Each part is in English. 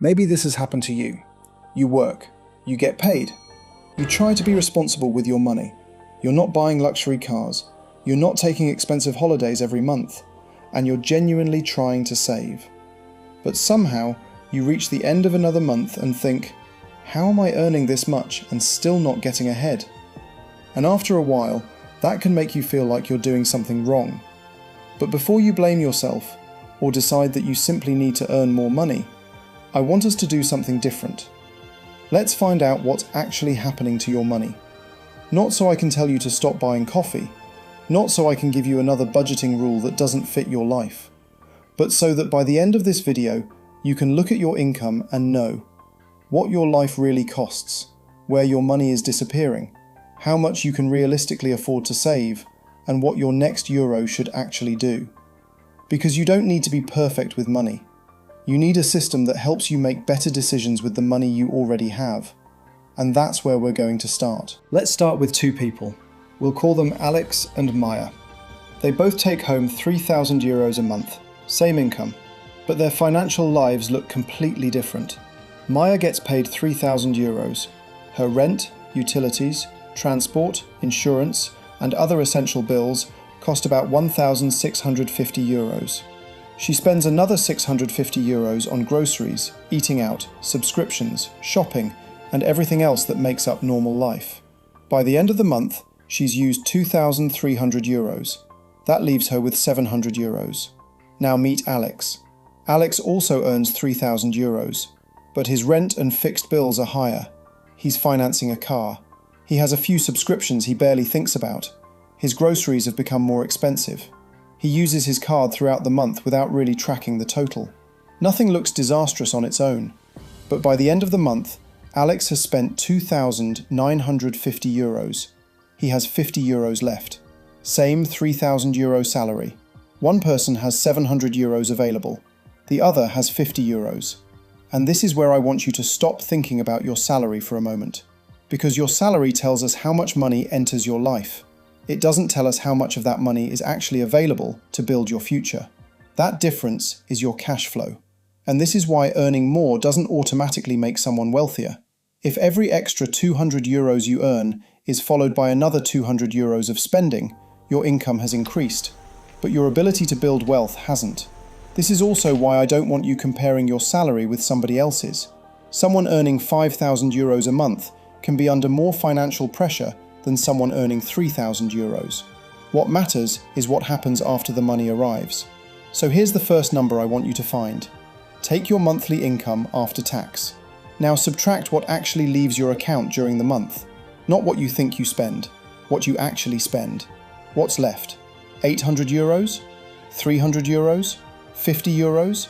Maybe this has happened to you. You work, you get paid, you try to be responsible with your money. You're not buying luxury cars, you're not taking expensive holidays every month, and you're genuinely trying to save. But somehow, you reach the end of another month and think, how am I earning this much and still not getting ahead? And after a while, that can make you feel like you're doing something wrong. But before you blame yourself, or decide that you simply need to earn more money, I want us to do something different. Let's find out what's actually happening to your money. Not so I can tell you to stop buying coffee, not so I can give you another budgeting rule that doesn't fit your life, but so that by the end of this video, you can look at your income and know what your life really costs, where your money is disappearing, how much you can realistically afford to save, and what your next euro should actually do. Because you don't need to be perfect with money. You need a system that helps you make better decisions with the money you already have. And that's where we're going to start. Let's start with two people. We'll call them Alex and Maya. They both take home 3,000 euros a month, same income, but their financial lives look completely different. Maya gets paid 3,000 euros. Her rent, utilities, transport, insurance, and other essential bills cost about 1,650 euros. She spends another 650 euros on groceries, eating out, subscriptions, shopping, and everything else that makes up normal life. By the end of the month, she's used 2,300 euros. That leaves her with 700 euros. Now meet Alex. Alex also earns 3,000 euros, but his rent and fixed bills are higher. He's financing a car. He has a few subscriptions he barely thinks about. His groceries have become more expensive. He uses his card throughout the month without really tracking the total. Nothing looks disastrous on its own, but by the end of the month, Alex has spent 2,950 euros. He has 50 euros left. Same 3,000 euro salary. One person has 700 euros available. The other has 50 euros. And this is where I want you to stop thinking about your salary for a moment. Because your salary tells us how much money enters your life. It doesn't tell us how much of that money is actually available to build your future. That difference is your cash flow. And this is why earning more doesn't automatically make someone wealthier. If every extra 200 euros you earn is followed by another 200 euros of spending, your income has increased. But your ability to build wealth hasn't. This is also why I don't want you comparing your salary with somebody else's. Someone earning 5,000 euros a month can be under more financial pressure than someone earning 3,000 euros. What matters is what happens after the money arrives. So here's the first number I want you to find. Take your monthly income after tax. Now subtract what actually leaves your account during the month. Not what you think you spend, what you actually spend. What's left? 800 euros? 300 euros? 50 euros?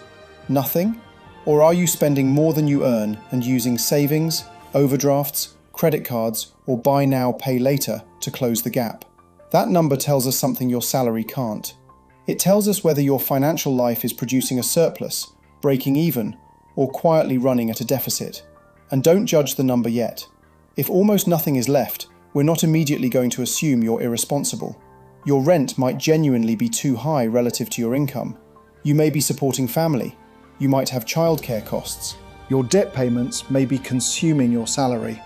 Nothing? Or are you spending more than you earn and using savings, overdrafts, credit cards, or buy now, pay later to close the gap? That number tells us something your salary can't. It tells us whether your financial life is producing a surplus, breaking even, or quietly running at a deficit. And don't judge the number yet. If almost nothing is left, we're not immediately going to assume you're irresponsible. Your rent might genuinely be too high relative to your income. You may be supporting family. You might have childcare costs. Your debt payments may be consuming your salary.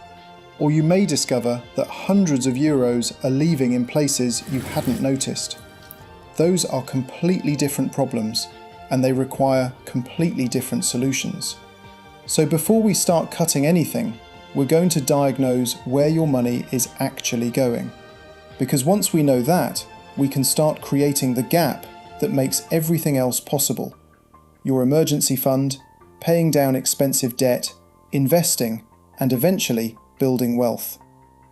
Or you may discover that hundreds of euros are leaving in places you hadn't noticed. Those are completely different problems, and they require completely different solutions. So before we start cutting anything, we're going to diagnose where your money is actually going. Because once we know that, we can start creating the gap that makes everything else possible. Your emergency fund, paying down expensive debt, investing, and eventually building wealth.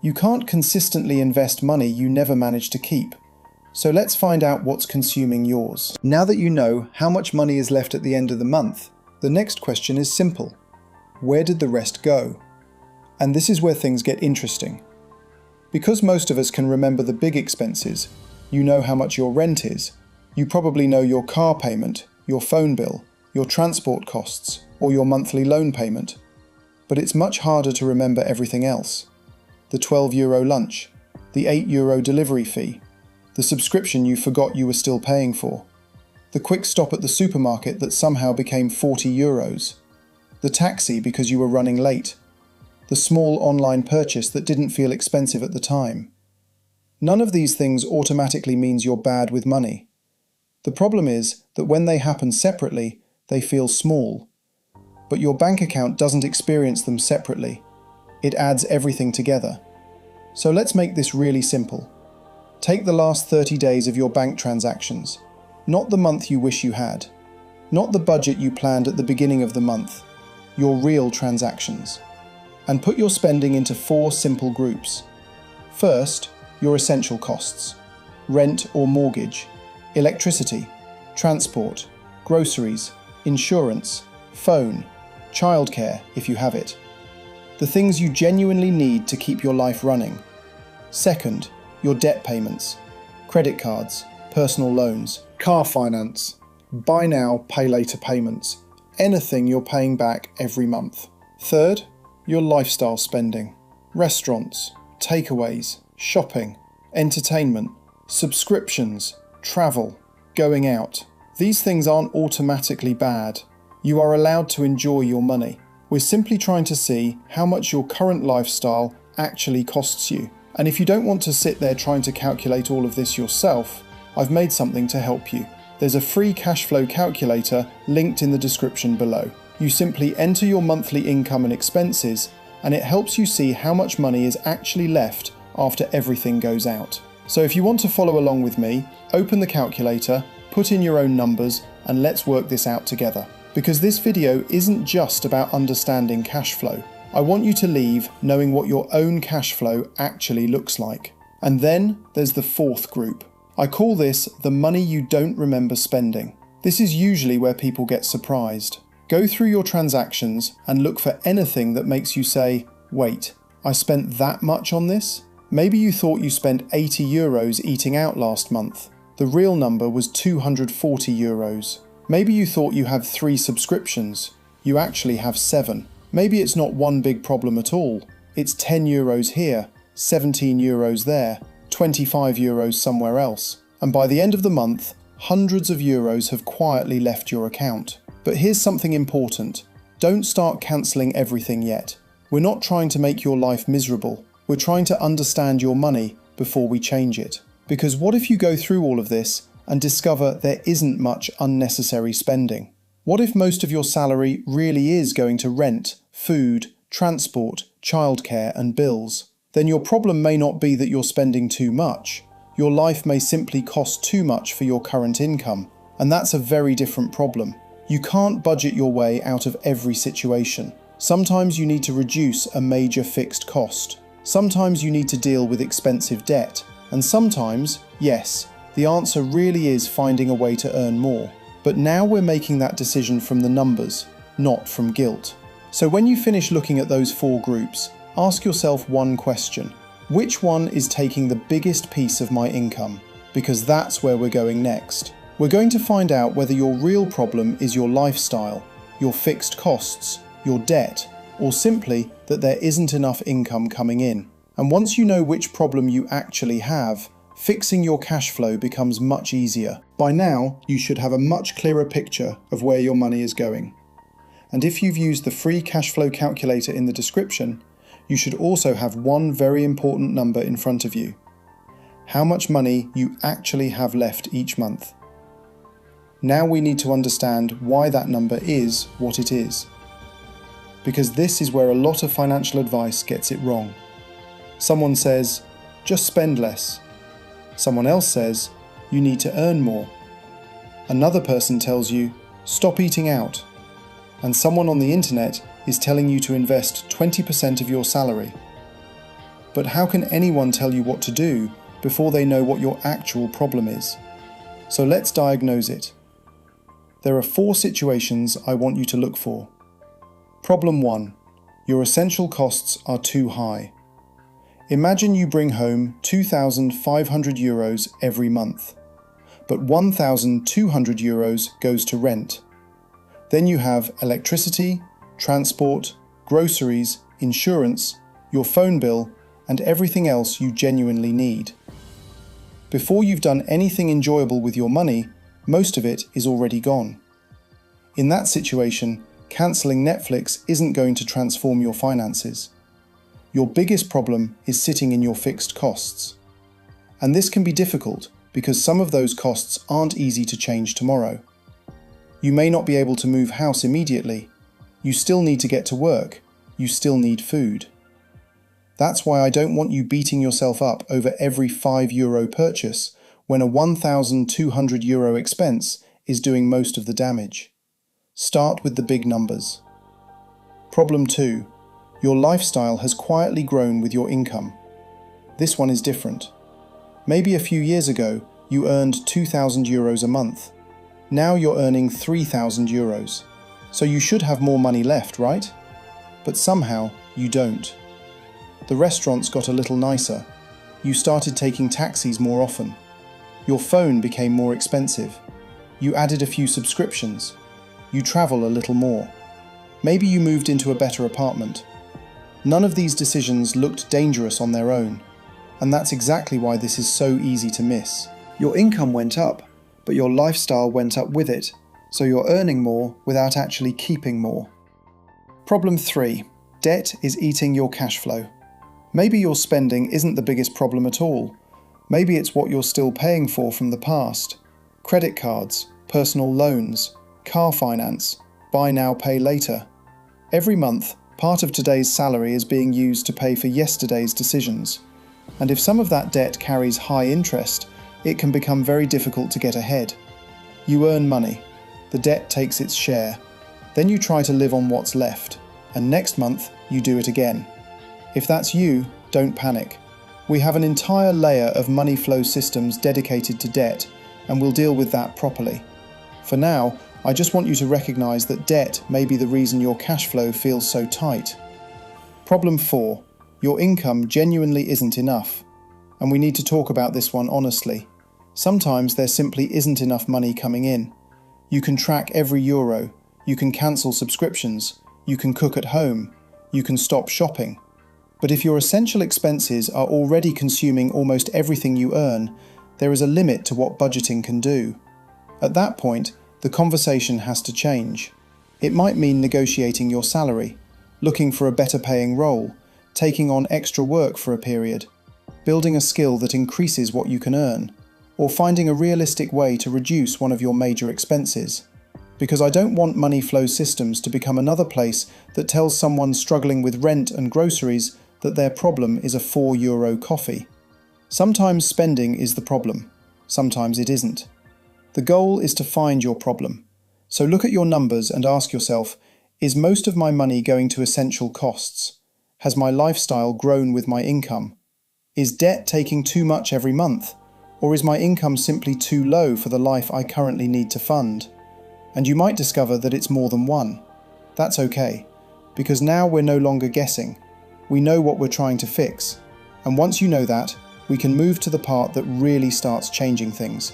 You can't consistently invest money you never manage to keep. So let's find out what's consuming yours. Now that you know how much money is left at the end of the month, the next question is simple. Where did the rest go? And this is where things get interesting. Because most of us can remember the big expenses, you know how much your rent is, you probably know your car payment, your phone bill, your transport costs, or your monthly loan payment. But it's much harder to remember everything else. The 12 euro lunch, the 8 euro delivery fee, the subscription you forgot you were still paying for, the quick stop at the supermarket that somehow became 40 euros, the taxi because you were running late, the small online purchase that didn't feel expensive at the time. None of these things automatically means you're bad with money. The problem is that when they happen separately, they feel small. But your bank account doesn't experience them separately. It adds everything together. So let's make this really simple. Take the last 30 days of your bank transactions, not the month you wish you had, not the budget you planned at the beginning of the month, your real transactions, and put your spending into 4 simple groups. First, your essential costs: rent or mortgage, electricity, transport, groceries, insurance, phone, childcare if you have it. The things you genuinely need to keep your life running. Second, your debt payments, credit cards, personal loans, car finance, buy now, pay later payments, anything you're paying back every month. Third, your lifestyle spending, restaurants, takeaways, shopping, entertainment, subscriptions, travel, going out. These things aren't automatically bad. You are allowed to enjoy your money. We're simply trying to see how much your current lifestyle actually costs you. And if you don't want to sit there trying to calculate all of this yourself, I've made something to help you. There's a free cash flow calculator linked in the description below. You simply enter your monthly income and expenses, and it helps you see how much money is actually left after everything goes out. So if you want to follow along with me, open the calculator, put in your own numbers, and let's work this out together. Because this video isn't just about understanding cash flow. I want you to leave knowing what your own cash flow actually looks like. And then there's the 4th group. I call this the money you don't remember spending. This is usually where people get surprised. Go through your transactions and look for anything that makes you say, wait, I spent that much on this? Maybe you thought you spent 80 euros eating out last month. The real number was 240 euros. Maybe you thought you had 3 subscriptions. You actually have 7. Maybe it's not one big problem at all. It's 10 euros here, 17 euros there, 25 euros somewhere else. And by the end of the month, hundreds of euros have quietly left your account. But here's something important. Don't start cancelling everything yet. We're not trying to make your life miserable. We're trying to understand your money before we change it. Because what if you go through all of this and discover there isn't much unnecessary spending? What if most of your salary really is going to rent, food, transport, childcare and bills? Then your problem may not be that you're spending too much. Your life may simply cost too much for your current income, and that's a very different problem. You can't budget your way out of every situation. Sometimes you need to reduce a major fixed cost. Sometimes you need to deal with expensive debt. And sometimes, yes, the answer really is finding a way to earn more. But now we're making that decision from the numbers, not from guilt. So when you finish looking at those 4 groups, ask yourself one question. Which one is taking the biggest piece of my income? Because that's where we're going next. We're going to find out whether your real problem is your lifestyle, your fixed costs, your debt, or simply that there isn't enough income coming in. And once you know which problem you actually have, fixing your cash flow becomes much easier. By now, you should have a much clearer picture of where your money is going. And if you've used the free cash flow calculator in the description, you should also have one very important number in front of you. How much money you actually have left each month. Now we need to understand why that number is what it is. Because this is where a lot of financial advice gets it wrong. Someone says, just spend less. Someone else says, you need to earn more. Another person tells you, stop eating out. And someone on the internet is telling you to invest 20% of your salary. But how can anyone tell you what to do before they know what your actual problem is? So let's diagnose it. There are 4 situations I want you to look for. Problem 1. Your essential costs are too high. Imagine you bring home 2,500 euros every month, but 1,200 euros goes to rent. Then you have electricity, transport, groceries, insurance, your phone bill, and everything else you genuinely need. Before you've done anything enjoyable with your money, most of it is already gone. In that situation, Cancelling Netflix isn't going to transform your finances. Your biggest problem is sitting in your fixed costs. And this can be difficult because some of those costs aren't easy to change tomorrow. You may not be able to move house immediately. You still need to get to work. You still need food. That's why I don't want you beating yourself up over every €5 purchase when a €1,200 expense is doing most of the damage. Start with the big numbers. Problem 2. Your lifestyle has quietly grown with your income. This one is different. Maybe a few years ago, you earned €2,000 a month. Now you're earning €3,000. So you should have more money left, right? But somehow, you don't. The restaurants got a little nicer. You started taking taxis more often. Your phone became more expensive. You added a few subscriptions. You travel a little more. Maybe you moved into a better apartment. None of these decisions looked dangerous on their own, and that's exactly why this is so easy to miss. Your income went up, but your lifestyle went up with it, so you're earning more without actually keeping more. Problem 3. Debt is eating your cash flow. Maybe your spending isn't the biggest problem at all. Maybe it's what you're still paying for from the past. Credit cards, personal loans, car finance, buy now, pay later. Every month, part of today's salary is being used to pay for yesterday's decisions. And if some of that debt carries high interest, it can become very difficult to get ahead. You earn money. The debt takes its share. Then you try to live on what's left. And next month, you do it again. If that's you, don't panic. We have an entire layer of money flow systems dedicated to debt, and we'll deal with that properly. For now, I just want you to recognize that debt may be the reason your cash flow feels so tight. Problem 4. Your income genuinely isn't enough. And we need to talk about this one honestly. Sometimes there simply isn't enough money coming in. You can track every euro. You can cancel subscriptions. You can cook at home. You can stop shopping. But if your essential expenses are already consuming almost everything you earn, there is a limit to what budgeting can do. At that point, the conversation has to change. It might mean negotiating your salary, looking for a better paying role, taking on extra work for a period, building a skill that increases what you can earn, or finding a realistic way to reduce one of your major expenses. Because I don't want money flow systems to become another place that tells someone struggling with rent and groceries that their problem is a €4 coffee. Sometimes spending is the problem, sometimes it isn't. The goal is to find your problem. So look at your numbers and ask yourself, is most of my money going to essential costs? Has my lifestyle grown with my income? Is debt taking too much every month? Or is my income simply too low for the life I currently need to fund? And you might discover that it's more than one. That's okay, because now we're no longer guessing. We know what we're trying to fix. And once you know that, we can move to the part that really starts changing things.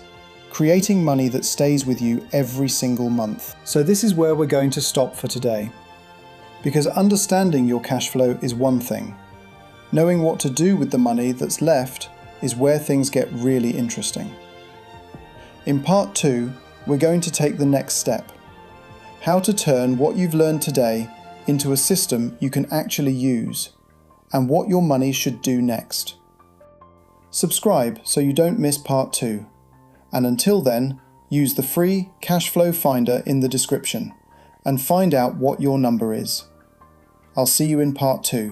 Creating money that stays with you every single month. So this is where we're going to stop for today. Because understanding your cash flow is one thing. Knowing what to do with the money that's left is where things get really interesting. In part 2, we're going to take the next step. How to turn what you've learned today into a system you can actually use, and what your money should do next. Subscribe so you don't miss part 2. And until then, use the free cash flow finder in the description and find out what your number is. I'll see you in part 2.